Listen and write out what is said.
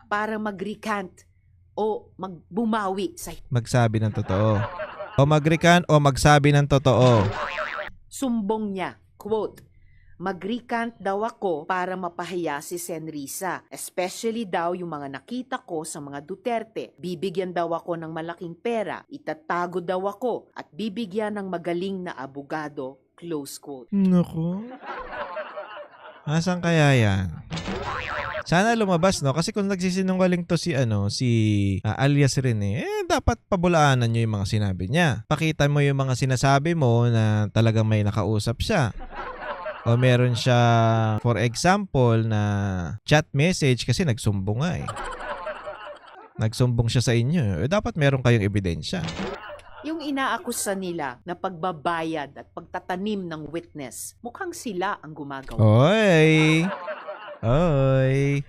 para mag-recant o magbumawi sa Magsabi ng totoo. O mag-recant o magsabi ng totoo. sumbong niya. Quote, mag-recant daw ako para mapahiya si Senrisa. Especially daw yung mga nakita ko sa mga Duterte. Bibigyan daw ako ng malaking pera. Itatago daw ako at bibigyan ng magaling na abogado. Close quote. Naku. Asan kaya yan? Sana lumabas, no? Kasi kung nagsisinungaling to si alias Rene, dapat pabulaanan nyo yung mga sinabi niya. Pakita mo yung mga sinasabi mo na talagang may nakausap siya. O meron siya, for example, na chat message kasi nagsumbong nga eh. Nagsumbong siya sa inyo. Dapat meron kayong ebidensya. Yung inaakusa nila na pagbabayad at pagtatanim ng witness, mukhang sila ang gumagawa. Oy! Oy!